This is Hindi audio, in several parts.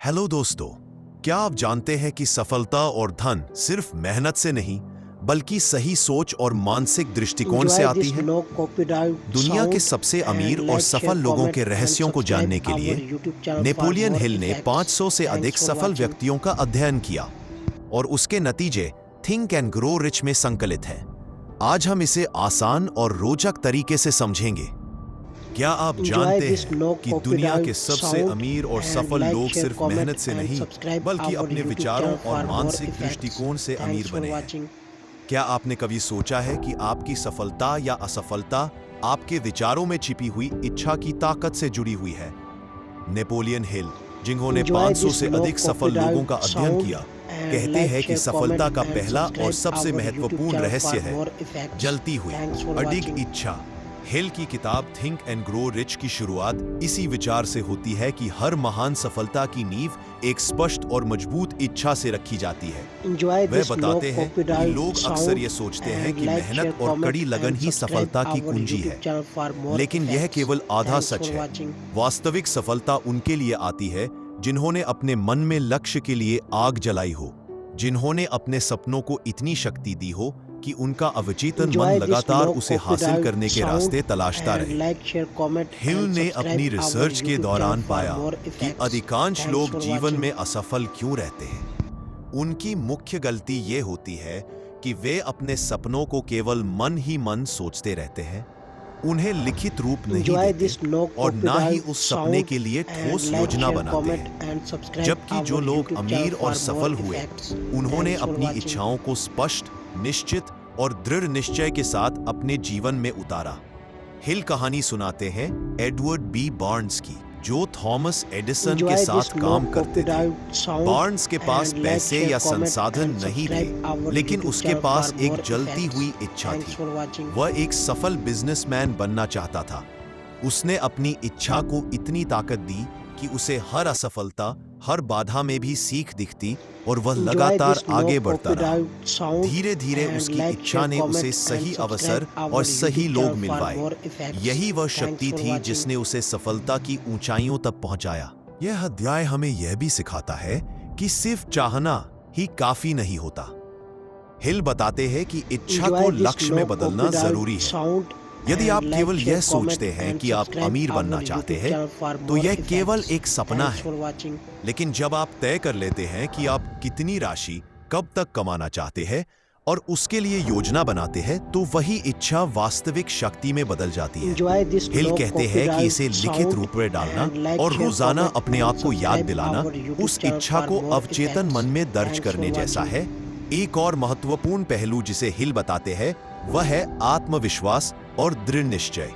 हेलो दोस्तों, क्या आप जानते हैं कि सफलता और धन सिर्फ मेहनत से नहीं बल्कि सही सोच और मानसिक दृष्टिकोण से आती है। दुनिया के सबसे अमीर और सफल लोगों के रहस्यों को जानने के लिए नेपोलियन हिल ने 500 से अधिक सफल व्यक्तियों का अध्ययन किया और उसके नतीजे थिंक एंड ग्रो रिच में संकलित हैं। आज हम इसे आसान और रोचक तरीके से समझेंगे। क्या आप जानते हैं कि दुनिया के सबसे अमीर और सफल लोग सिर्फ मेहनत से नहीं बल्कि अपने विचारों और मानसिक दृष्टिकोण से अमीर बने हैं? क्या आपने कभी सोचा है कि आपकी सफलता या असफलता आपके विचारों में छिपी हुई इच्छा की ताकत से जुड़ी हुई है? नेपोलियन हिल, जिन्होंने 500 से अधिक सफल लोगों का अध्ययन किया, कहते हैं कि सफलता का पहला और सबसे महत्वपूर्ण रहस्य है जलती हुई अडिग इच्छा। हिल की किताब थिंक एंड ग्रो रिच की शुरुआत इसी विचार से होती है कि हर महान सफलता की नींव एक स्पष्ट और मजबूत इच्छा से रखी जाती है। वे बताते हैं कि लोग अक्सर ये सोचते हैं कि मेहनत और कड़ी लगन ही सफलता की कुंजी है, लेकिन यह केवल आधा सच है। वास्तविक सफलता उनके लिए आती है जिन्होंने अपने मन में लक्ष्य के लिए आग जलाई हो, जिन्होंने अपने सपनों को इतनी शक्ति दी हो कि उनका अवचेतन मन लगातार उसे हासिल करने के रास्ते तलाशता रहे। हिल ने अपनी रिसर्च के दौरान पाया कि अधिकांश लोग जीवन में असफल क्यों रहते हैं। उनकी मुख्य गलती ये होती है कि वे अपने सपनों को केवल मन ही मन सोचते रहते हैं, उन्हें लिखित रूप नहीं देते और ना ही उस सपने के लिए ठोस योजना बनाते हैं। जबकि जो लोग अमीर और सफल हुए, उन्होंने अपनी इच्छाओं को स्पष्ट, निश्चित और दृढ़ निश्चय के साथ अपने जीवन में उतारा। हिल कहानी सुनाते हैं एडवर्ड बी बार्न्स की, जो थॉमस एडिसन के साथ काम करते थे। बार्न्स के पास पैसे या संसाधन नहीं थे, लेकिन उसके पास एक जलती हुई इच्छा थी। वह एक सफल बिजनेसमैन बनना चाहता था। उसने अपनी इच्छा को इतनी ताकत दी कि उसे हर असफलता, हर बाधा में भी सीख दिखती और वह लगातार आगे बढ़ता रहा। धीरे धीरे उसकी इच्छा ने उसे सही अवसर और सही लोग मिलवाए। यही वह शक्ति थी जिसने उसे सफलता की ऊंचाइयों तक पहुंचाया। यह अध्याय हमें यह भी सिखाता है कि सिर्फ चाहना ही काफी नहीं होता। हिल बताते हैं कि इच्छा को लक्ष्य में बदलना जरूरी है। यदि आप केवल यह सोचते हैं कि आप अमीर बनना चाहते हैं, तो यह केवल एक सपना है। लेकिन जब आप तय कर लेते हैं कि आप कितनी राशि कब तक कमाना चाहते हैं और उसके लिए योजना बनाते हैं, तो वही इच्छा वास्तविक शक्ति में बदल जाती है। हिल कहते हैं कि इसे लिखित रूप में डालना और रोजाना अपने आप को याद दिलाना उस इच्छा को अवचेतन मन में दर्ज करने जैसा है। एक और महत्वपूर्ण पहलू जिसे हिल बताते हैं वह है आत्मविश्वास और दृढ़ निश्चय।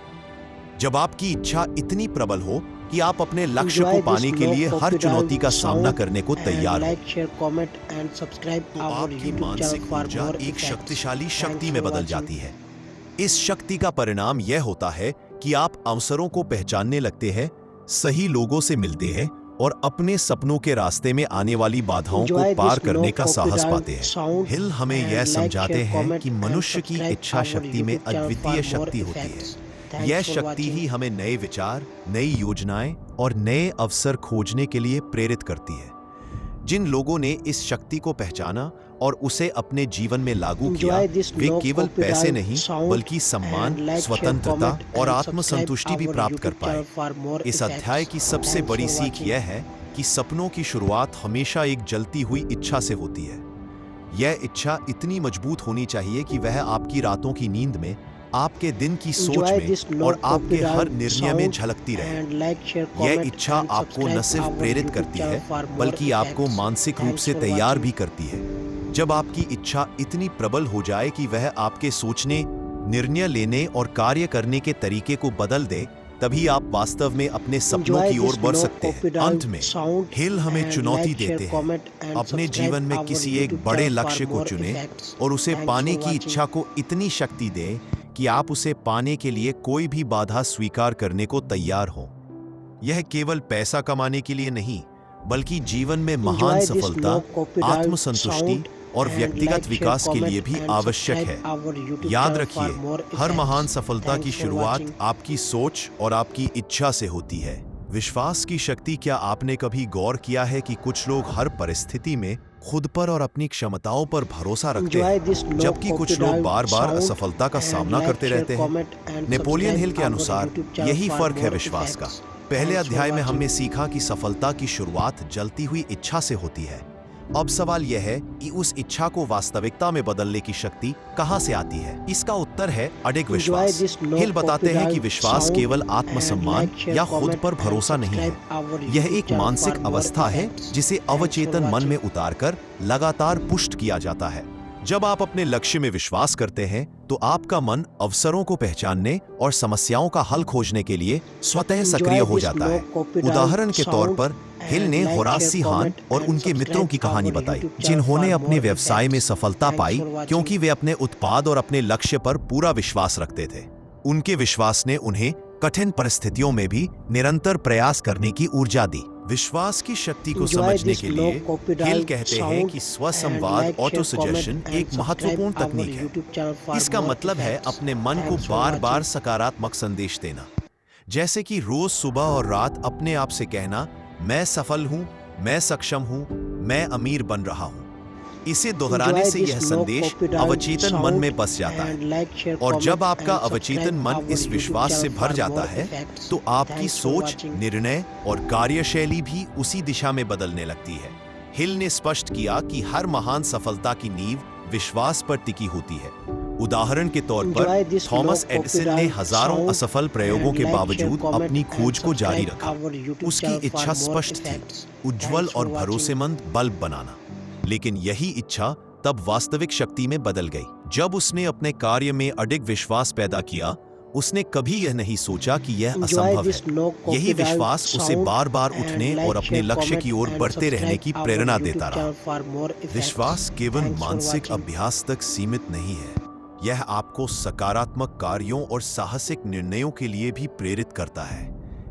जब आपकी इच्छा इतनी प्रबल हो कि आप अपने लक्ष्य को पाने के लिए हर चुनौती का सामना करने को तैयार हो, तो आपकी मानसिक ऊर्जा एक शक्तिशाली शक्ति में बदल जाती है। इस शक्ति का परिणाम यह होता है कि आप अवसरों को पहचानने लगते हैं, सही लोगों से मिलते हैं और अपने सपनों के रास्ते में आने वाली बाधाओं को पार करने का साहस पाते हैं। हिल हमें यह समझाते हैं कि मनुष्य की इच्छा शक्ति में अद्वितीय शक्ति होती है। यह शक्ति ही हमें नए विचार, नई योजनाएं और नए अवसर खोजने के लिए प्रेरित करती है। जिन लोगों ने इस शक्ति को पहचाना और उसे अपने जीवन में लागू किया, वे केवल पैसे नहीं बल्कि सम्मान, स्वतंत्रता और आत्मसंतुष्टि भी प्राप्त कर पाए। इस अध्याय की सबसे बड़ी सीख यह है कि सपनों की शुरुआत हमेशा एक जलती हुई इच्छा से होती है। यह इच्छा इतनी मजबूत होनी चाहिए कि वह आपकी रातों की नींद में, आपके दिन की सोच में और आपके हर निर्णय में झलकती रहे। यह इच्छा आपको न सिर्फ प्रेरित करती है बल्कि आपको मानसिक रूप से तैयार भी करती है। जब आपकी इच्छा इतनी प्रबल हो जाए कि वह आपके सोचने, निर्णय लेने और कार्य करने के तरीके को बदल दे, तभी आप वास्तव में अपने सपनों की ओर बढ़ सकते हैं। अंत में हिल हमें चुनौती देते हैं, अपने जीवन में किसी एक बड़े लक्ष्य को चुनें और उसे पाने की इच्छा को इतनी शक्ति दें कि आप उसे पाने के लिए कोई भी बाधा स्वीकार करने को तैयार हों। यह केवल पैसा कमाने के लिए नहीं बल्कि जीवन में महान सफलता, आत्मसंतुष्टि और व्यक्तिगत विकास के लिए भी आवश्यक है। याद रखिए, हर महान सफलता की शुरुआत आपकी सोच और आपकी इच्छा से होती है। विश्वास की शक्ति। क्या आपने कभी गौर किया है कि कुछ लोग हर परिस्थिति में खुद पर और अपनी क्षमताओं पर भरोसा रखते हैं, जबकि कुछ लोग बार बार असफलता का सामना करते रहते हैं? नेपोलियन हिल के अनुसार यही फर्क है विश्वास का। पहले अध्याय में हमने सीखा कि सफलता की शुरुआत जलती हुई इच्छा से होती है। अब सवाल यह है कि उस इच्छा को वास्तविकता में बदलने की शक्ति कहां से आती है? इसका उत्तर है अडिग विश्वास। हिल बताते हैं कि विश्वास केवल आत्मसम्मान या खुद पर भरोसा नहीं है, यह एक मानसिक अवस्था है जिसे अवचेतन मन में उतारकर लगातार पुष्ट किया जाता है। जब आप अपने लक्ष्य में विश्वास करते हैं तो आपका मन अवसरों को पहचानने और समस्याओं का हल खोजने के लिए स्वतः सक्रिय हो जाता है। उदाहरण के तौर पर हिल ने होरास हान और उनके मित्रों की कहानी बताई, जिन्होंने अपने व्यवसाय में सफलता पाई क्योंकि वे अपने उत्पाद और अपने लक्ष्य पर पूरा विश्वास रखते थे। उनके विश्वास ने उन्हें कठिन परिस्थितियों में भी निरंतर प्रयास करने की ऊर्जा दी। विश्वास की शक्ति को समझने के लिए हिल कहते हैं कि स्वसंवाद ऑटो सजेशन एक महत्वपूर्ण तकनीक है। इसका मतलब है अपने मन को बार बार सकारात्मक संदेश देना, जैसे कि रोज सुबह और रात अपने आप से कहना, मैं सफल हूं, मैं सक्षम हूं, मैं अमीर बन रहा हूं। इसे दोहराने से यह संदेश अवचेतन मन में बस जाता है, और जब आपका अवचेतन मन इस विश्वास से भर जाता है तो आपकी सोच, निर्णय और कार्यशैली भी उसी दिशा में बदलने लगती है। हिल ने स्पष्ट किया कि हर महान सफलता की नींव विश्वास पर टिकी होती है। उदाहरण के तौर पर थॉमस एडिसन ने हजारों असफल प्रयोगों के बावजूद अपनी खोज को जारी रखा। उसकी इच्छा स्पष्ट थी, उज्जवल और भरोसेमंद बल्ब बनाना। लेकिन यही इच्छा तब वास्तविक शक्ति में बदल गई। जब उसने अपने कार्य में अडिग विश्वास पैदा किया, उसने कभी यह नहीं सोचा कि यह असंभव है। यही विश्वास उसे बार बार उठने और अपने लक्ष्य की ओर बढ़ते रहने की प्रेरणा देता रहा। विश्वास केवल मानसिक अभ्यास तक सीमित नहीं है, यह आपको सकारात्मक कार्यों और साहसिक निर्णयों के लिए भी प्रेरित करता है।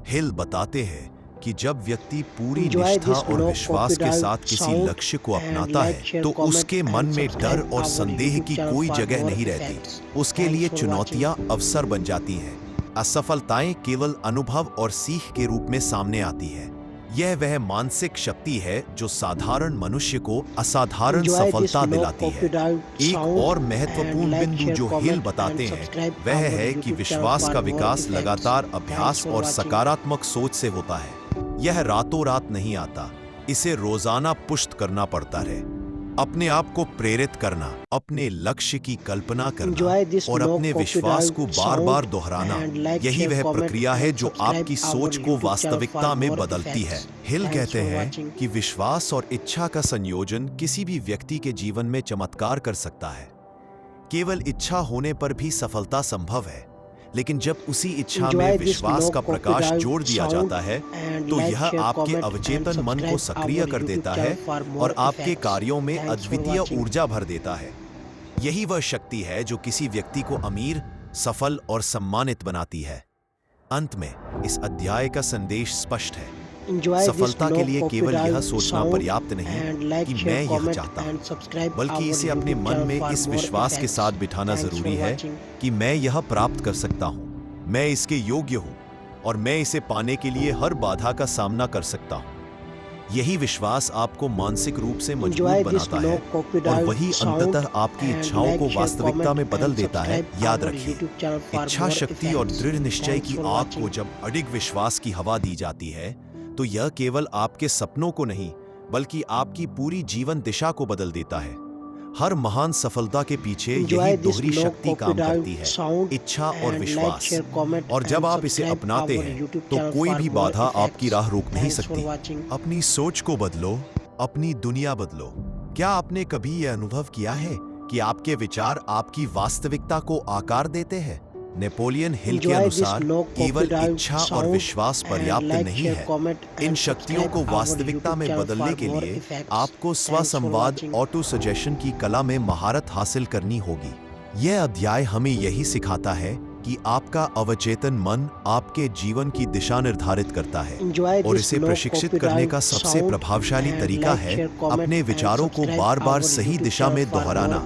हिल बताते हैं कि जब व्यक्ति पूरी निष्ठा और विश्वास के साथ किसी लक्ष्य को अपनाता है तो उसके मन में डर और संदेह की कोई जगह नहीं रहती। उसके लिए चुनौतियां अवसर बन जाती हैं। असफलताएं केवल अनुभव और सीख के रूप में सामने आती है। यह वह मानसिक शक्ति है जो साधारण मनुष्य को असाधारण सफलता दिलाती है। एक और महत्वपूर्ण बिंदु जो हिल बताते हैं वह है कि विश्वास का विकास लगातार अभ्यास और सकारात्मक सोच से होता है। यह रातों रात नहीं आता, इसे रोजाना पुष्ट करना पड़ता है। अपने आप को प्रेरित करना, अपने लक्ष्य की कल्पना करना और अपने विश्वास को बार बार दोहराना, यही वह प्रक्रिया है जो आपकी सोच को वास्तविकता में बदलती है। हिल कहते हैं कि विश्वास और इच्छा का संयोजन किसी भी व्यक्ति के जीवन में चमत्कार कर सकता है। केवल इच्छा होने पर भी सफलता संभव है, लेकिन जब उसी इच्छा में विश्वास का प्रकाश जोड़ दिया जाता है तो यह आपके अवचेतन मन को सक्रिय कर देता है और आपके कार्यों में अद्वितीय ऊर्जा भर देता है। यही वह शक्ति है जो किसी व्यक्ति को अमीर, सफल और सम्मानित बनाती है। अंत में इस अध्याय का संदेश स्पष्ट है, सफलता के लिए केवल यह सोचना पर्याप्त नहीं कि मैं यह चाहता हूं, बल्कि इसे अपने मन में इस विश्वास के साथ बिठाना जरूरी है कि मैं यह प्राप्त कर सकता हूं, मैं इसके योग्य हूं और मैं इसे पाने के लिए हर बाधा का सामना कर सकता हूं। यही विश्वास आपको मानसिक रूप से मजबूत बनाता है और वही अंततः आपकी इच्छाओं को वास्तविकता में बदल देता है। याद रखिए, इच्छा शक्ति और दृढ़ निश्चय की आग को जब अडिग विश्वास की हवा दी जाती है तो यह केवल आपके सपनों को नहीं बल्कि आपकी पूरी जीवन दिशा को बदल देता है। हर महान सफलता के पीछे यही दोहरी शक्ति काम करती है, इच्छा और विश्वास। और जब आप इसे अपनाते हैं तो कोई भी बाधा आपकी राह रोक नहीं सकती। अपनी सोच को बदलो, अपनी दुनिया बदलो। क्या आपने कभी यह अनुभव किया है कि आपके विचार आपकी वास्तविकता को आकार देते हैं? नेपोलियन हिल के अनुसार केवल इच्छा और विश्वास पर्याप्त नहीं है। इन शक्तियों को वास्तविकता में बदलने के लिए आपको स्वसंवाद ऑटो सजेशन की कला में महारत हासिल करनी होगी। यह अध्याय हमें यही सिखाता है कि आपका अवचेतन मन आपके जीवन की दिशा निर्धारित करता है और इसे प्रशिक्षित करने का सबसे प्रभावशाली तरीका है अपने विचारों को बार बार सही दिशा में दोहराना।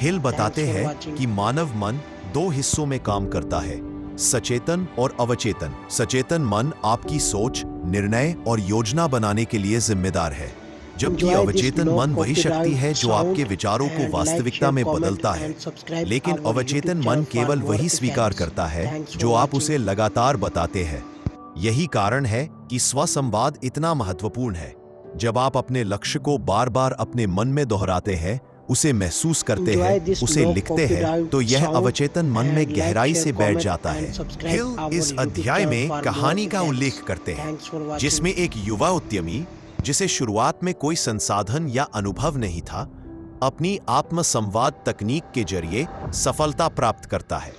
हिल बताते हैं कि मानव मन दो हिस्सों में काम करता है, सचेतन और अवचेतन। सचेतन मन आपकी सोच, निर्णय और योजना बनाने के लिए जिम्मेदार है, जबकि अवचेतन मन वही शक्ति है जो आपके विचारों को वास्तविकता में बदलता है। लेकिन अवचेतन मन केवल वही स्वीकार करता है जो आप उसे लगातार बताते हैं। यही कारण है कि स्वसंवाद इतना महत्वपूर्ण है। जब आप अपने लक्ष्य को बार बार अपने मन में दोहराते हैं, उसे महसूस करते हैं, उसे लिखते हैं, तो यह अवचेतन मन में गहराई से बैठ जाता है। हिल इस अध्याय में कहानी का उल्लेख करते हैं जिसमें एक युवा उद्यमी, जिसे शुरुआत में कोई संसाधन या अनुभव नहीं था, अपनी आत्मसंवाद तकनीक के जरिए सफलता प्राप्त करता है।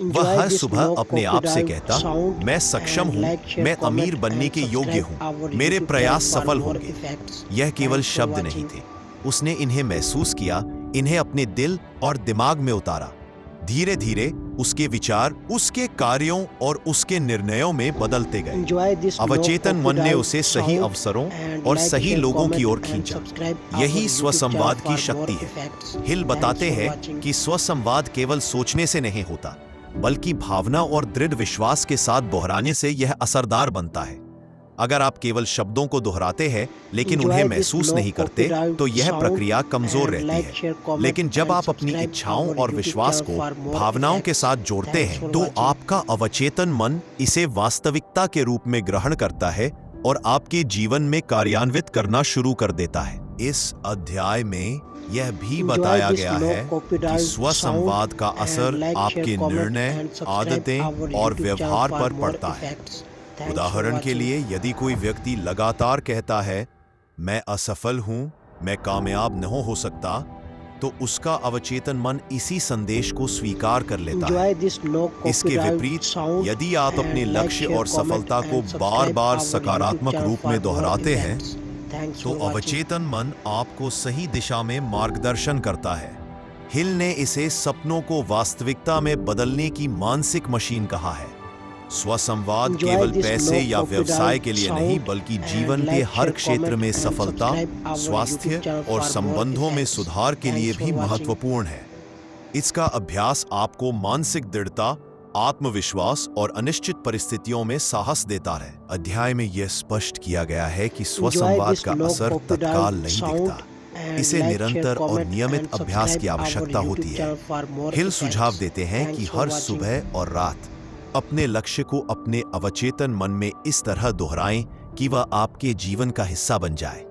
वह हर सुबह अपने आप से कहता, मैं सक्षम हूँ, मैं अमीर बनने के योग्य हूँ, मेरे प्रयास सफल होंगे। यह केवल शब्द नहीं थे, उसने इन्हें महसूस किया, इन्हें अपने दिल और दिमाग में उतारा। धीरे धीरे उसके विचार उसके कार्यों और उसके निर्णयों में बदलते गए। अवचेतन मन ने उसे सही अवसरों और सही लोगों की ओर खींचा। यही स्वसंवाद की शक्ति है। हिल बताते हैं कि स्वसंवाद केवल सोचने से नहीं होता, बल्कि भावना और दृढ़ विश्वास के साथ दोहराने से यह असरदार बनता है। अगर आप केवल शब्दों को दोहराते हैं लेकिन उन्हें महसूस नहीं करते, तो यह प्रक्रिया कमजोर रहती है। लेकिन जब आप अपनी इच्छाओं और विश्वास को भावनाओं के साथ जोड़ते हैं, तो आपका अवचेतन मन इसे वास्तविकता के रूप में ग्रहण करता है और आपके जीवन में कार्यान्वित करना शुरू कर देता है। इस अध्याय में यह भी बताया गया है कि स्वसंवाद का असर आपके निर्णय, आदतें और व्यवहार पर पड़ता है। उदाहरण के लिए, यदि कोई व्यक्ति लगातार कहता है, मैं असफल हूं, मैं कामयाब नहीं हो सकता, तो उसका अवचेतन मन इसी संदेश को स्वीकार कर लेता है। इसके विपरीत, यदि आप अपने लक्ष्य और सफलता को बार बार सकारात्मक रूप में दोहराते हैं, तो अवचेतन मन आपको सही दिशा में मार्गदर्शन करता है। हिल ने इसे सपनों को वास्तविकता में बदलने की मानसिक मशीन कहा है। स्वसंवाद केवल पैसे या व्यवसाय के लिए नहीं, बल्कि जीवन के हर क्षेत्र में सफलता, स्वास्थ्य और संबंधों में सुधार के लिए भी महत्वपूर्ण है। इसका अभ्यास आपको मानसिक दृढ़ता, आत्मविश्वास और अनिश्चित परिस्थितियों में साहस देता है। अध्याय में यह स्पष्ट किया गया है कि स्वसंवाद का असर तत्काल नहीं दिखता। इसे निरंतर और नियमित अभ्यास की आवश्यकता होती है। हिल सुझाव देते हैं कि हर सुबह और रात अपने लक्ष्य को अपने अवचेतन मन में इस तरह दोहराएं कि वह आपके जीवन का हिस्सा बन जाए।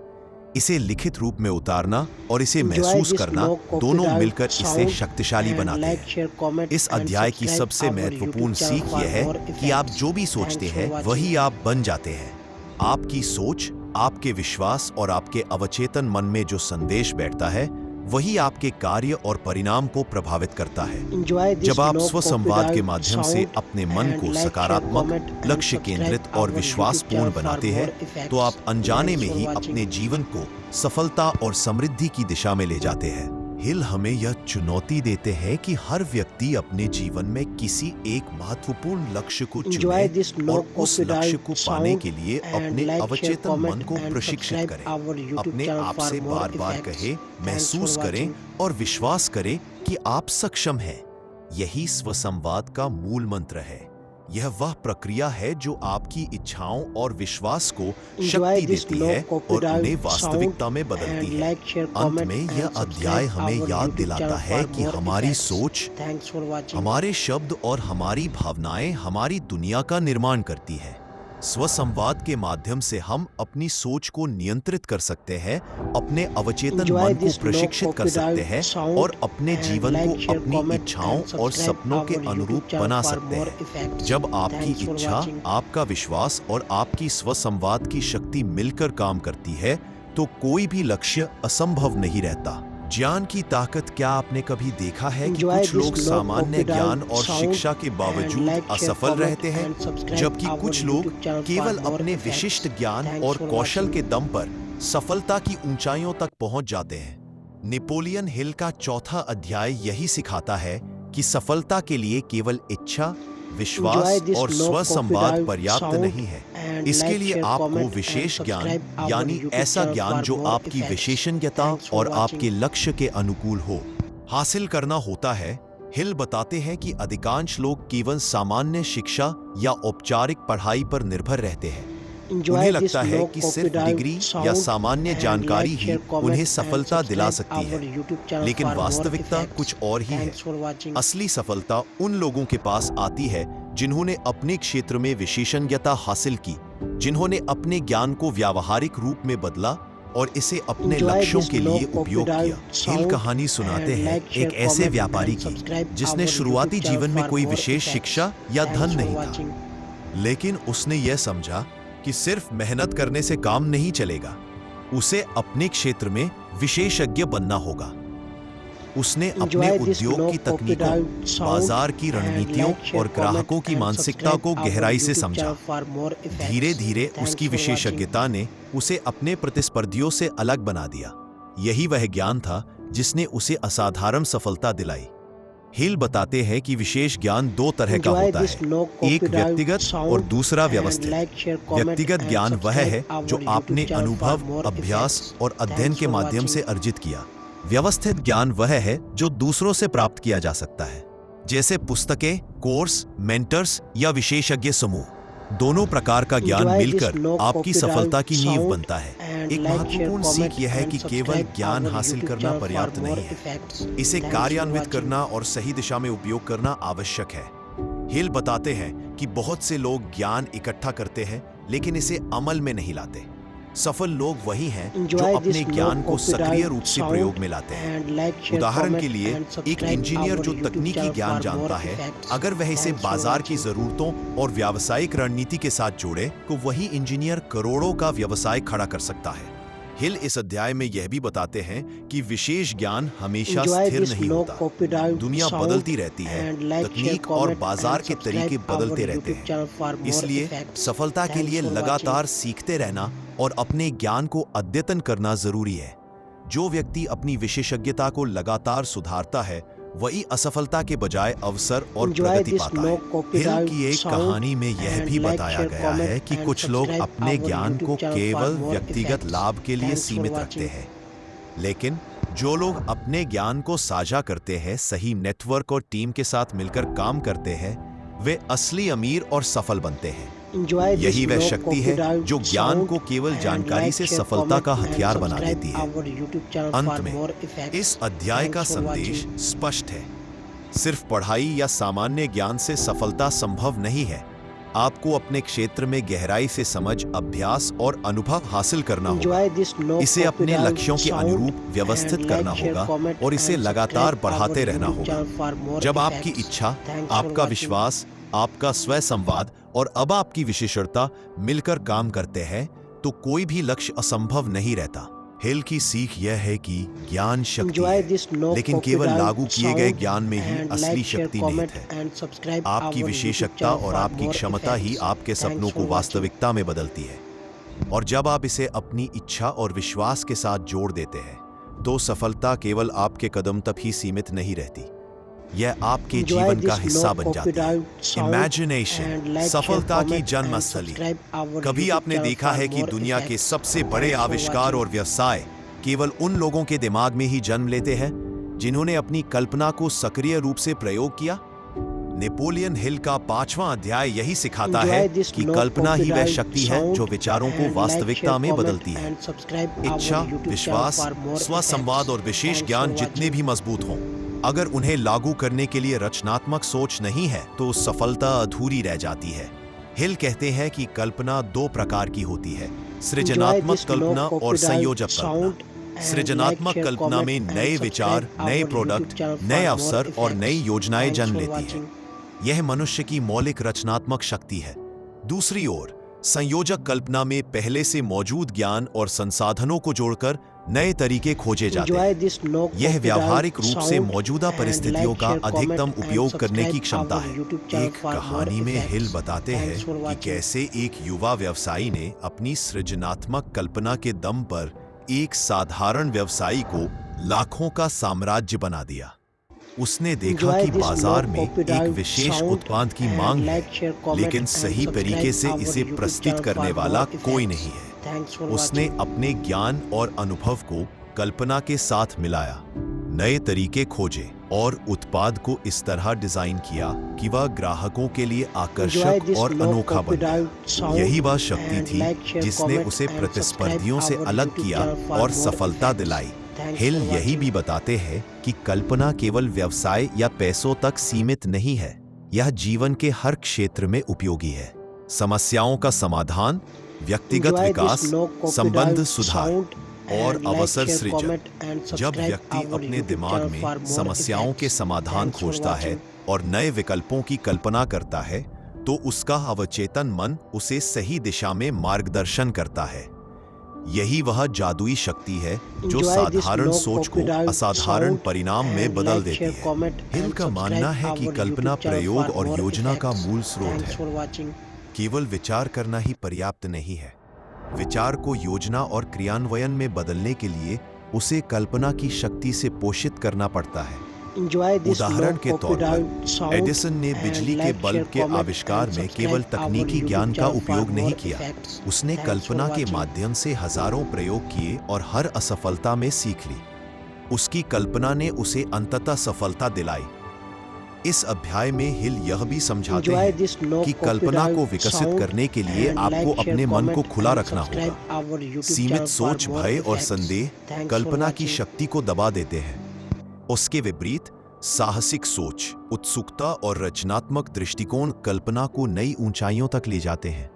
इसे लिखित रूप में उतारना और इसे महसूस करना, दोनों मिलकर इसे शक्तिशाली बनाते हैं। इस अध्याय की सबसे महत्वपूर्ण सीख यह है कि आप जो भी सोचते हैं वही आप बन जाते हैं। आपकी सोच, आपके विश्वास और आपके अवचेतन मन में जो संदेश बैठता है, वही आपके कार्य और परिणाम को प्रभावित करता है। जब आप स्वसंवाद के माध्यम से अपने मन को सकारात्मक, लक्ष्य केंद्रित और विश्वासपूर्ण बनाते हैं, तो आप अनजाने में ही अपने जीवन को सफलता और समृद्धि की दिशा में ले जाते हैं। हिल हमें यह चुनौती देते हैं कि हर व्यक्ति अपने जीवन में किसी एक महत्वपूर्ण लक्ष्य को चुने और उस लक्ष्य को पाने के लिए अपने अवचेतन मन को प्रशिक्षित करें। अपने आप से बार बार कहे, महसूस करें और विश्वास करें कि आप सक्षम हैं। यही स्वसंवाद का मूल मंत्र है। यह वह प्रक्रिया है जो आपकी इच्छाओं और विश्वास को शक्ति देती है और उन्हें वास्तविकता में बदलती है। अंत में यह अध्याय हमें याद दिलाता है कि हमारी सोच, हमारे शब्द और हमारी भावनाएं हमारी दुनिया का निर्माण करती है। स्वसंवाद के माध्यम से हम अपनी सोच को नियंत्रित कर सकते हैं, अपने अवचेतन मन को प्रशिक्षित कर सकते हैं और अपने जीवन को अपनी इच्छाओं और सपनों के अनुरूप बना सकते हैं। जब आपकी इच्छा, आपका विश्वास और आपकी स्वसंवाद की शक्ति मिलकर काम करती है, तो कोई भी लक्ष्य असंभव नहीं रहता। ज्ञान की ताकत। क्या आपने कभी देखा है कि कुछ लोग सामान्य ज्ञान और शिक्षा के बावजूद असफल रहते हैं, जबकि कुछ लोग केवल अपने विशिष्ट ज्ञान और कौशल के दम पर सफलता की ऊंचाइयों तक पहुंच जाते हैं? नेपोलियन हिल का चौथा अध्याय यही सिखाता है कि सफलता के लिए केवल इच्छा, विश्वास और स्वसंवाद पर्याप्त नहीं है। इसके लिए आपको विशेष ज्ञान, यानी ऐसा ज्ञान जो आपकी विशेषज्ञता और आपके लक्ष्य के अनुकूल हो, हासिल करना होता है। हिल बताते हैं कि अधिकांश लोग केवल सामान्य शिक्षा या औपचारिक पढ़ाई पर निर्भर रहते हैं। उन्हें लगता है कि सिर्फ डिग्री या सामान्य जानकारी ही उन्हें सफलता दिला सकती है, लेकिन वास्तविकता कुछ और ही है। असली सफलता उन लोगों के पास आती है जिन्होंने अपने क्षेत्र में विशेषज्ञता हासिल की, जिन्होंने अपने ज्ञान को व्यावहारिक रूप में बदला और इसे अपने लक्ष्यों के लिए उपयोग किया। हिल कहानी सुनाते हैं एक ऐसे व्यापारी की जिसने शुरुआती जीवन में कोई विशेष शिक्षा या धन नहीं था, लेकिन उसने यह समझा कि सिर्फ मेहनत करने से काम नहीं चलेगा, उसे अपने क्षेत्र में विशेषज्ञ बनना होगा। उसने अपने उद्योग की तकनीकों, बाजार की रणनीतियों और ग्राहकों की मानसिकता को गहराई से समझा। धीरे धीरे उसकी विशेषज्ञता ने उसे अपने प्रतिस्पर्धियों से अलग बना दिया। यही वह ज्ञान था जिसने उसे असाधारण सफलता दिलाई। हिल बताते हैं कि विशेष ज्ञान दो तरह का होता है, एक व्यक्तिगत और दूसरा व्यवस्थित। व्यक्तिगत ज्ञान वह है जो आपने अनुभव, अभ्यास और अध्ययन के माध्यम से अर्जित किया। व्यवस्थित ज्ञान वह है जो दूसरों से प्राप्त किया जा सकता है, जैसे पुस्तकें, कोर्स, मेंटर्स या विशेषज्ञ समूह। दोनों प्रकार का ज्ञान मिलकर आपकी सफलता की नींव बनता है। एक महत्वपूर्ण सीख यह है कि केवल ज्ञान हासिल करना पर्याप्त नहीं है, इसे कार्यान्वित करना और सही दिशा में उपयोग करना आवश्यक है। हिल बताते हैं कि बहुत से लोग ज्ञान इकट्ठा करते हैं लेकिन इसे अमल में नहीं लाते। सफल लोग वही हैं जो अपने ज्ञान को सक्रिय रूप से प्रयोग में लाते हैं। उदाहरण के लिए, एक इंजीनियर जो तकनीकी ज्ञान जानता है, अगर वह इसे बाजार की जरूरतों और व्यावसायिक रणनीति के साथ जोड़े तो वही इंजीनियर करोड़ों का व्यवसाय खड़ा कर सकता है। हिल इस अध्याय में यह भी बताते हैं कि विशेष ज्ञान हमेशा स्थिर नहीं होता। दुनिया बदलती रहती है, तकनीक और बाजार के तरीके बदलते रहते हैं। इसलिए सफलता के लिए लगातार सीखते रहना और अपने ज्ञान को अद्यतन करना जरूरी है। जो व्यक्ति अपनी विशेषज्ञता को लगातार सुधारता है, वही असफलता के बजाय अवसर और प्रगति पाता है। हिल की एक कहानी में यह भी बताया गया है कि कुछ लोग अपने ज्ञान को केवल व्यक्तिगत लाभ के लिए सीमित रखते हैं, लेकिन जो लोग अपने ज्ञान को साझा करते हैं, सही नेटवर्क और टीम के साथ मिलकर काम करते हैं, वे असली अमीर और सफल बनते हैं। यही वह शक्ति है जो ज्ञान को केवल जानकारी से सफलता का हथियार बना देती है। अंत में इस अध्याय का संदेश स्पष्ट है, सिर्फ पढ़ाई या सामान्य ज्ञान से सफलता संभव नहीं है। आपको अपने क्षेत्र में गहराई से समझ, अभ्यास और अनुभव हासिल करना होगा। इसे अपने लक्ष्यों के अनुरूप व्यवस्थित करना होगा और इसे लगातार बढ़ाते रहना होगा। जब आपकी इच्छा, आपका विश्वास, आपका स्वयं संवाद और अब आपकी विशेषज्ञता मिलकर काम करते हैं तो कोई भी लक्ष्य असंभव नहीं रहता। हिल की सीख यह है कि ज्ञान शक्ति है, लेकिन केवल लागू किए गए ज्ञान में ही असली शक्ति निहित है। आपकी विशेषज्ञता और आपकी क्षमता ही आपके सपनों को वास्तविकता में बदलती है। और जब आप इसे अपनी इच्छा और विश्वास के साथ जोड़ देते हैं, तो सफलता केवल आपके कदम तक ही सीमित नहीं रहती, यह आपके जीवन का हिस्सा बन जाती है। इमेजिनेशन सफलता की जन्मस्थली। कभी आपने देखा है कि दुनिया के सबसे बड़े आविष्कार और व्यवसाय केवल उन लोगों के दिमाग में ही जन्म लेते हैं जिन्होंने अपनी कल्पना को सक्रिय रूप से प्रयोग किया? नेपोलियन हिल का 5वां अध्याय यही सिखाता है कि कल्पना ही वह शक्ति है जो विचारों को वास्तविकता में बदलती है। इच्छा, विश्वास, स्वसंवाद और विशेष ज्ञान जितने भी मजबूत हों, अगर उन्हें लागू करने के लिए रचनात्मक सोच नहीं है तो सफलता अधूरी रह जाती है। हिल कहते हैं कि कल्पना दो प्रकार की होती है, सृजनात्मक कल्पना और संयोजक कल्पना। सृजनात्मक कल्पना में नए विचार, नए प्रोडक्ट, नए अवसर और नई योजनाएं जन्म लेती हैं। यह मनुष्य की मौलिक रचनात्मक शक्ति है। दूसरी ओर संयोजक कल्पना में पहले से मौजूद ज्ञान और संसाधनों को जोड़कर नए तरीके खोजे जाते हैं। यह व्यावहारिक रूप से मौजूदा परिस्थितियों का अधिकतम उपयोग करने की क्षमता है। एक कहानी में हिल बताते हैं कि कैसे एक युवा व्यवसायी ने अपनी सृजनात्मक कल्पना के दम पर एक साधारण व्यवसायी को लाखों का साम्राज्य बना दिया। उसने देखा कि बाजार में एक विशेष उत्पाद की मांग है, लेकिन सही तरीके से इसे प्रस्तुत करने वाला कोई नहीं है। उसने अपने ज्ञान और अनुभव को कल्पना के साथ मिलाया, नए तरीके खोजे और उत्पाद को इस तरह डिजाइन किया कि वह ग्राहकों के लिए आकर्षक और अनोखा बन गया। यही वह शक्ति थी जिसने उसे प्रतिस्पर्धियों से अलग किया और सफलता दिलाई। हिल यही भी बताते हैं कि कल्पना केवल व्यवसाय या पैसों तक सीमित नहीं है, यह जीवन के हर क्षेत्र में उपयोगी है। समस्याओं का समाधान, व्यक्तिगत विकास, संबंध सुधार और अवसर सृजन। जब व्यक्ति अपने दिमाग में समस्याओं के समाधान खोजता है और नए विकल्पों की कल्पना करता है, तो उसका अवचेतन मन उसे सही दिशा में मार्गदर्शन करता है। यही वह जादुई शक्ति है जो साधारण सोच को असाधारण परिणाम में बदल देती है। हिल का मानना है कि कल्पना प्रयोग और योजना का मूल स्रोत है। केवल विचार करना ही पर्याप्त नहीं है। विचार को योजना और क्रियान्वयन में बदलने के लिए उसे कल्पना की शक्ति से पोषित करना पड़ता है। उदाहरण के तौर पर एडिसन ने बिजली के बल्ब के आविष्कार में केवल तकनीकी ज्ञान का उपयोग नहीं किया, उसने कल्पना के माध्यम से हजारों प्रयोग किए और हर असफलता में सीख ली। उसकी कल्पना ने उसे अंततः सफलता दिलाई। इस अध्याय में हिल यह भी समझाते हैं कि कल्पना को विकसित करने के लिए आपको अपने मन को खुला रखना होगा। सीमित सोच, भय और संदेह कल्पना की शक्ति को दबा देते हैं। उसके विपरीत साहसिक सोच, उत्सुकता और रचनात्मक दृष्टिकोण कल्पना को नई ऊंचाइयों तक ले जाते हैं।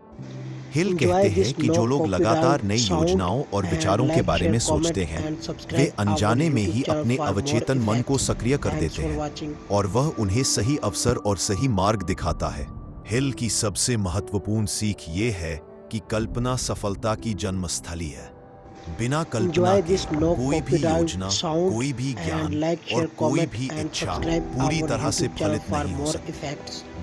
हिल कहते हैं कि जो लोग लगातार नई योजनाओं और विचारों के बारे में सोचते हैं, वे अनजाने में ही अपने अवचेतन मन को सक्रिय कर देते हैं और वह उन्हें सही अवसर और सही मार्ग दिखाता है। हिल की सबसे महत्वपूर्ण सीख ये है कि कल्पना सफलता की जन्मस्थली है। बिना कल्पना के कोई भी योजना, कोई भी ज्ञान और कोई भी इच्छा पूरी तरह से फलित नहीं हो सकती।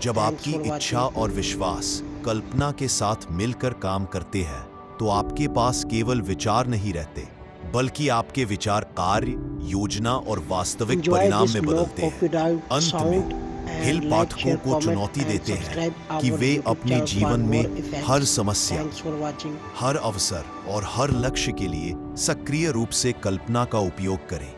जब आपकी इच्छा और विश्वास कल्पना के साथ मिलकर काम करते हैं, तो आपके पास केवल विचार नहीं रहते, बल्कि आपके विचार कार्य, योजना और वास्तविक परिणाम में बदलते हैं। अंत में हिल पाठकों को चुनौती देते हैं कि वे अपने जीवन में हर समस्या, हर अवसर और हर लक्ष्य के लिए सक्रिय रूप से कल्पना का उपयोग करें।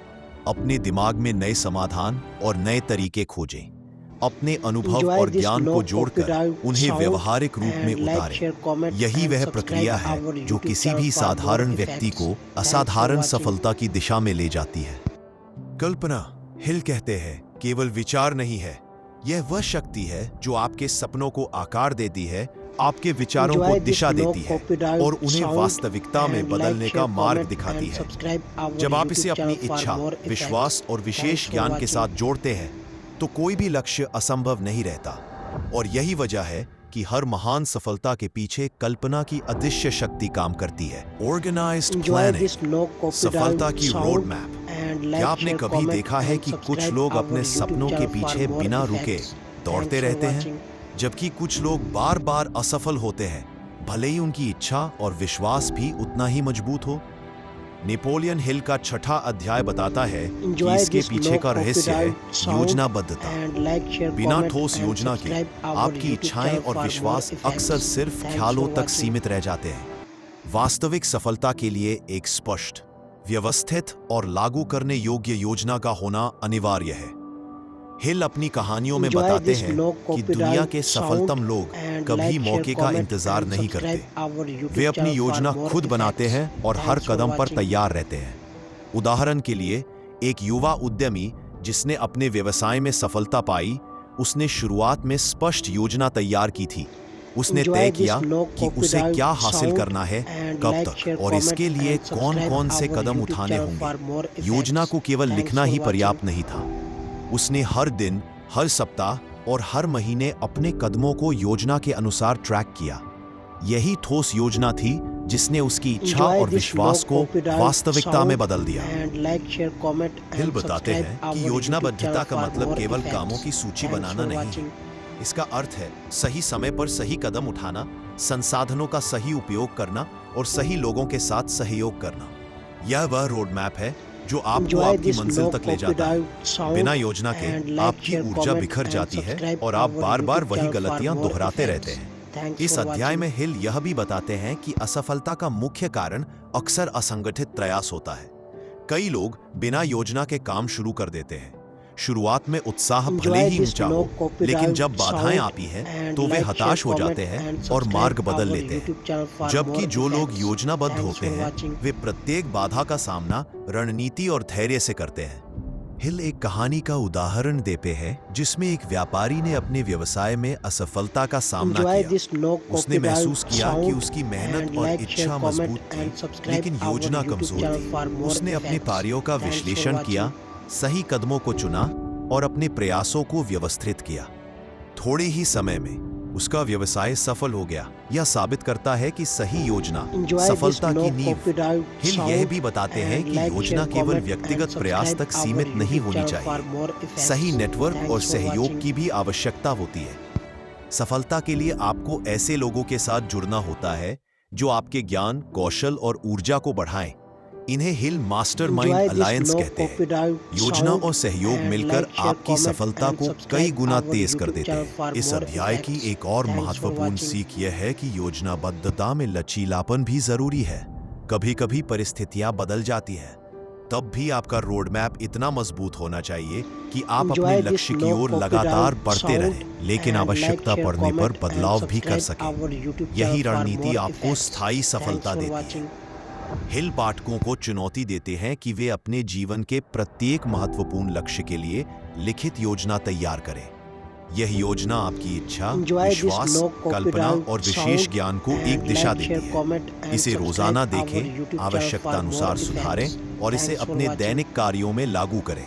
अपने दिमाग में नए समाधान और नए तरीके खोजें। अपने अनुभव और ज्ञान को जोड़कर उन्हें व्यवहारिक रूप में उतारें। यही वह प्रक्रिया है जो किसी भी साधारण व्यक्ति को असाधारण सफलता की दिशा में ले जाती है। कल्पना, हिल कहते हैं, केवल विचार नहीं है, यह वह शक्ति है जो आपके सपनों को आकार देती है, आपके विचारों को दिशा देती है और उन्हें वास्तविकता में बदलने का मार्ग दिखाती है। जब आप इसे अपनी इच्छा, विश्वास और विशेष ज्ञान के साथ जोड़ते हैं, तो कोई भी लक्ष्य असंभव नहीं रहता। और यही वजह है कि हर महान सफलता के पीछे कल्पना की अदृश्य शक्ति काम करती है। ऑर्गेनाइज्ड प्लानिंग, सफलता की रोड मैप। क्या आपने कभी देखा है कि कुछ लोग अपने सपनों के पीछे बिना रुके दौड़ते रहते हैं, जबकि कुछ लोग बार बार असफल होते हैं, भले ही उनकी इच्छा और विश्वास भी उतना ही मजबूत हो? नेपोलियन हिल का 6वां अध्याय बताता है कि इसके पीछे का रहस्य है योजनाबद्धता। बिना ठोस योजना के आपकी इच्छाएं और विश्वास अक्सर सिर्फ ख्यालों तक सीमित रह जाते हैं। वास्तविक सफलता के लिए एक स्पष्ट, व्यवस्थित और लागू करने योग्य योजना का होना अनिवार्य है। हिल अपनी कहानियों में बताते हैं कि दुनिया के सफलतम लोग कभी मौके का इंतजार नहीं करते। वे अपनी योजना खुद बनाते हैं और हर कदम पर तैयार रहते हैं। उदाहरण के लिए, एक युवा उद्यमी जिसने अपने व्यवसाय में सफलता पाई, उसने शुरुआत में स्पष्ट योजना तैयार की थी। उसने तय किया कि उसे क्या हासिल करना है, कब तक और इसके लिए कौन-कौन से कदम उठाने होंगे। योजना को केवल लिखना ही पर्याप्त नहीं था। उसने हर दिन, हर सप्ताह और हर महीने अपने कदमों को योजना के अनुसार ट्रैक किया। यही ठोस योजना थी जिसने उसकी इच्छा और विश्वास को वास्तविकता में बदल दिया। हिल बताते हैं कि योजनाबद्धता का मतलब केवल कामों की सूची बनाना नहीं है। इसका अर्थ है सही समय पर सही कदम उठाना, संसाधनों का सही उपयोग करना और सही लोगों के साथ सहयोग करना। यह वह रोड मैप है जो आपको आपकी मंजिल तक ले जाता है। बिना योजना के आपकी ऊर्जा बिखर जाती है और आप बार बार वही गलतियां दोहराते रहते हैं। इस अध्याय में हिल यह भी बताते हैं कि असफलता का मुख्य कारण अक्सर असंगठित प्रयास होता है। कई लोग बिना योजना के काम शुरू कर देते हैं, शुरुआत में उत्साह भले ही ऊंचा हो, लेकिन जब बाधाएं आती हैं तो वे हताश हो जाते हैं और मार्ग बदल लेते हैं। जबकि जो लोग योजनाबद्ध होते हैं वे प्रत्येक बाधा का सामना रणनीति और धैर्य से करते हैं। हिल एक कहानी का उदाहरण देते हैं जिसमें एक व्यापारी ने अपने व्यवसाय में असफलता का सामना किया। उसने महसूस किया कि उसकी मेहनत और इच्छा मजबूत थी, लेकिन योजना कमजोर थी। उसने अपने कार्यों का विश्लेषण किया, सही कदमों को चुना और अपने प्रयासों को व्यवस्थित किया। थोड़े ही समय में उसका व्यवसाय सफल हो गया। यह साबित करता है कि सही योजना सफलता की नींव। हिल यह भी बताते हैं कि योजना केवल व्यक्तिगत प्रयास तक सीमित नहीं होनी चाहिए, सही नेटवर्क और सहयोग की भी आवश्यकता होती है। सफलता के लिए आपको ऐसे लोगों के साथ जुड़ना होता है जो आपके ज्ञान, कौशल और ऊर्जा को बढ़ाएं। इन्हें हिल मास्टरमाइंड अलायंस कहते हैं। योजना और सहयोग मिलकर आपकी सफलता को कई गुना तेज कर देते हैं। इस अध्याय की एक और महत्वपूर्ण सीख यह है कि योजनाबद्धता में लचीलापन भी जरूरी है। कभी-कभी परिस्थितियां बदल जाती हैं, तब भी आपका रोड मैप इतना मजबूत होना चाहिए कि आप अपने लक्ष्य की ओर लगातार बढ़ते रहें, लेकिन आवश्यकता पड़ने पर बदलाव भी कर सकें। यही रणनीति आपको स्थायी सफलता देती है। हिल पाठकों को चुनौती देते हैं कि वे अपने जीवन के प्रत्येक महत्वपूर्ण लक्ष्य के लिए लिखित योजना तैयार करें। यह योजना आपकी इच्छा, विश्वास, कल्पना और विशेष ज्ञान को एक दिशा देती है। इसे रोजाना देखें, आवश्यकता अनुसार सुधारें और इसे अपने दैनिक कार्यों में लागू करें।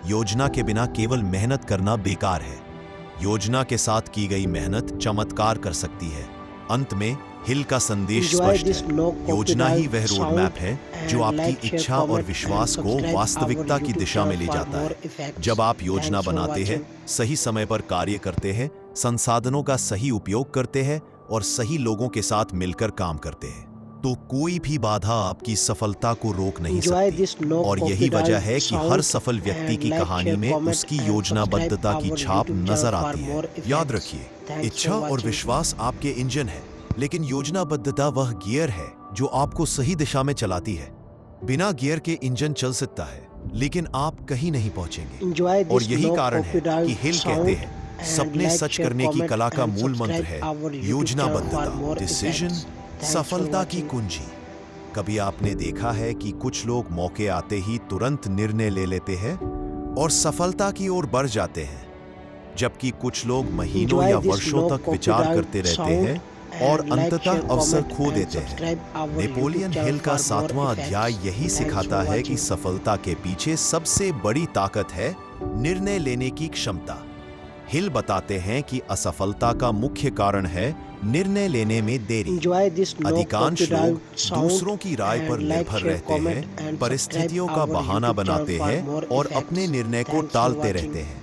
योजना के बिना केवल मेहनत करना बेकार है। योजना के साथ की गई मेहनत चमत्कार कर सकती है। अंत में हिल का संदेश स्पष्ट है। योजना ही वह रोड मैप है जो आपकी इच्छा और विश्वास को वास्तविकता की दिशा में ले जाता है। जब आप योजना बनाते हैं, सही समय पर कार्य करते हैं, संसाधनों का सही उपयोग करते हैं और सही लोगों के साथ मिलकर काम करते हैं, तो कोई भी बाधा आपकी सफलता को रोक नहीं सकती। और यही वजह है कि हर सफल व्यक्ति की कहानी में उसकी योजनाबद्धता की छाप नजर आती है। याद रखिए, इच्छा और विश्वास आपके इंजन है, लेकिन योजनाबद्धता वह गियर है जो आपको सही दिशा में चलाती है। बिना गियर के इंजन चल सकता है, लेकिन आप कहीं नहीं पहुंचेंगे। और यही कारण है कि हिल कहते हैं, सपने सच करने की कला का मूल मंत्र है योजनाबद्धता। डिसीजन सफलता की कुंजी। कभी आपने देखा है कि कुछ लोग मौके आते ही तुरंत निर्णय ले लेते हैं और सफलता की ओर बढ़ जाते हैं, जबकि कुछ लोग महीनों या वर्षों तक विचार करते रहते हैं और अंततः अवसर खो देते हैं। नेपोलियन हिल का 7वां अध्याय यही सिखाता है कि सफलता के पीछे सबसे बड़ी ताकत है निर्णय लेने की क्षमता। हिल बताते हैं कि असफलता का मुख्य कारण है निर्णय लेने में देरी। अधिकांश लोग दूसरों की राय पर निर्भर रहते हैं, परिस्थितियों का बहाना बनाते हैं और अपने निर्णय को टालते रहते हैं,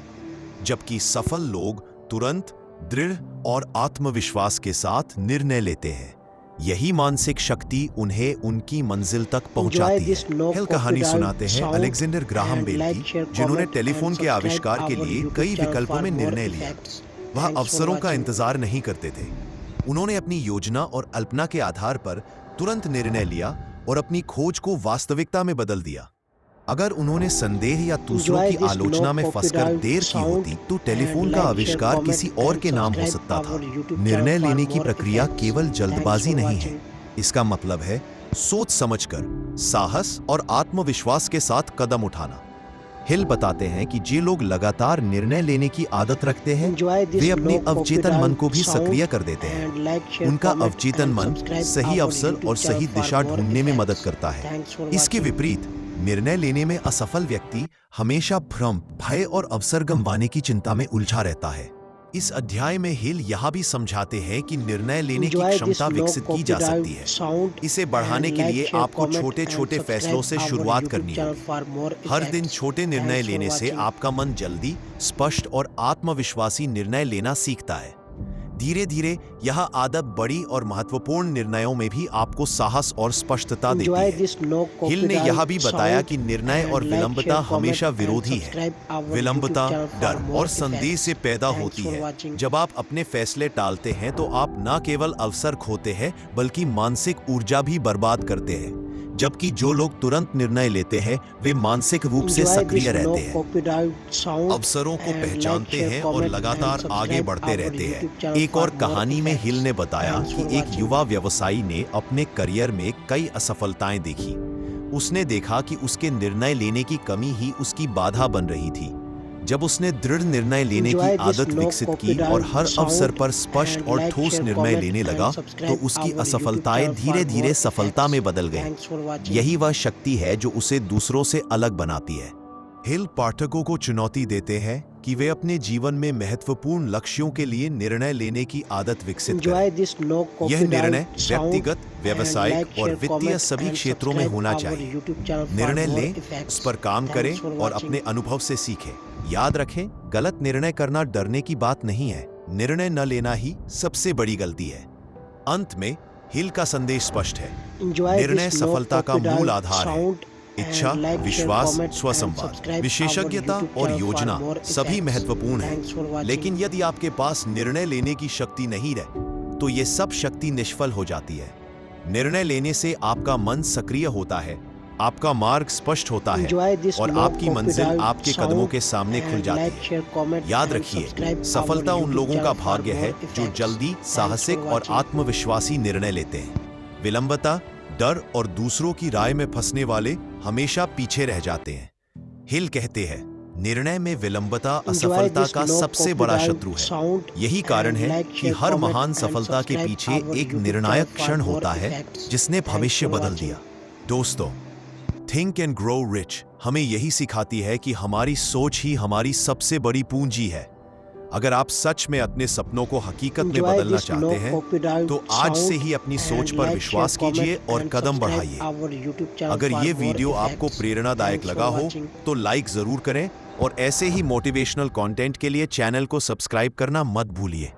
जबकि सफल लोग तुरंत, दृढ़ और आत्मविश्वास के साथ निर्णय लेते हैं। यही मानसिक शक्ति उन्हें उनकी मंजिल तक पहुंचाती है। हिल कहानी सुनाते हैं अलेक्जेंडर ग्राहम बेल की, जिन्होंने टेलीफोन के आविष्कार के लिए कई विकल्पों में निर्णय लिया। वह अवसरों का इंतजार नहीं करते थे। उन्होंने अपनी योजना और कल्पना के आधार पर तुरंत निर्णय लिया और अपनी खोज को वास्तविकता में बदल दिया। अगर उन्होंने संदेह या दूसरों की आलोचना में फंसकर देर की होती तो टेलीफोन का आविष्कार किसी और के नाम हो सकता था। निर्णय लेने की प्रक्रिया केवल जल्दबाजी नहीं है, इसका मतलब है सोच समझकर, साहस और आत्मविश्वास के साथ कदम उठाना। हिल बताते हैं कि जो लोग लगातार निर्णय लेने की आदत रखते हैं वे अपने अवचेतन मन को भी सक्रिय कर देते हैं। उनका अवचेतन मन सही अवसर और सही दिशा ढूंढने में मदद करता है। इसके विपरीत निर्णय लेने में असफल व्यक्ति हमेशा भ्रम, भय और अवसर गंवाने की चिंता में उलझा रहता है। इस अध्याय में हिल यह भी समझाते हैं कि निर्णय लेने की क्षमता विकसित की जा सकती है। इसे बढ़ाने के लिए आपको छोटे-छोटे फैसलों से शुरुआत करनी है। हर दिन छोटे निर्णय लेने से आपका मन जल्दी, स्पष्ट और आत्मविश्वासी निर्णय लेना सीखता है। धीरे धीरे यह आदत बड़ी और महत्वपूर्ण निर्णयों में भी आपको साहस और स्पष्टता देती है। हिल ने यह भी बताया कि निर्णय और विलंबता हमेशा विरोधी है। विलंबता डर और संदेह से पैदा होती है। जब आप अपने फैसले टालते हैं तो आप न केवल अवसर खोते हैं बल्कि मानसिक ऊर्जा भी बर्बाद करते हैं। जबकि जो लोग तुरंत निर्णय लेते हैं वे मानसिक रूप से सक्रिय रहते हैं, अवसरों को पहचानते हैं और लगातार आगे बढ़ते रहते हैं। एक और कहानी में हिल ने बताया कि एक युवा व्यवसायी ने अपने करियर में कई असफलताएं देखी। उसने देखा कि उसके निर्णय लेने की कमी ही उसकी बाधा बन रही थी। जब उसने दृढ़ निर्णय लेने की आदत विकसित की और हर अवसर पर स्पष्ट और ठोस निर्णय लेने लगा, तो उसकी असफलताएं धीरे धीरे सफलता में बदल गईं। यही वह शक्ति है जो उसे दूसरों से अलग बनाती है। हिल पाठकों को चुनौती देते हैं कि वे अपने जीवन में महत्वपूर्ण लक्ष्यों के लिए निर्णय लेने की आदत विकसित करें। यह निर्णय व्यक्तिगत, व्यावसायिक और वित्तीय सभी क्षेत्रों में होना चाहिए। निर्णय लें, उस पर काम करें और अपने अनुभव से सीखें। याद रखें, गलत निर्णय करना डरने की बात नहीं है, निर्णय न लेना ही सबसे बड़ी गलती है। अंत में हिल का संदेश स्पष्ट है। निर्णय सफलता का मूल आधार है। इच्छा, विश्वास, स्वसंवाद, विशेषज्ञता और योजना सभी महत्वपूर्ण हैं। लेकिन यदि आपके पास निर्णय लेने की शक्ति नहीं रहे, तो ये सब शक्ति निष्फल हो जाती है। निर्णय लेने से आपका मन सक्रिय होता है, आपका मार्ग स्पष्ट होता है और आपकी मंजिल आपके कदमों के सामने खुल जाती है। याद रखिए, सफलता उन लोगों का भाग्य है जो जल्दी, साहसिक और आत्मविश्वासी निर्णय लेते हैं। विलंबता, डर और दूसरों की राय में फंसने वाले हमेशा पीछे रह जाते हैं। हिल कहते हैं, निर्णय में विलंबता असफलता का सबसे बड़ा शत्रु है। यही कारण है कि हर महान सफलता के पीछे एक निर्णायक क्षण होता है जिसने भविष्य बदल दिया। दोस्तों, थिंक एंड ग्रो रिच हमें यही सिखाती है कि हमारी सोच ही हमारी सबसे बड़ी पूंजी है। अगर आप सच में अपने सपनों को हकीकत में बदलना चाहते हैं, तो आज से ही अपनी सोच पर विश्वास कीजिए और कदम बढ़ाइए। अगर ये वीडियो आपको प्रेरणादायक लगा हो, तो लाइक जरूर करें और ऐसे ही मोटिवेशनल कंटेंट के लिए चैनल को सब्सक्राइब करना मत भूलिए।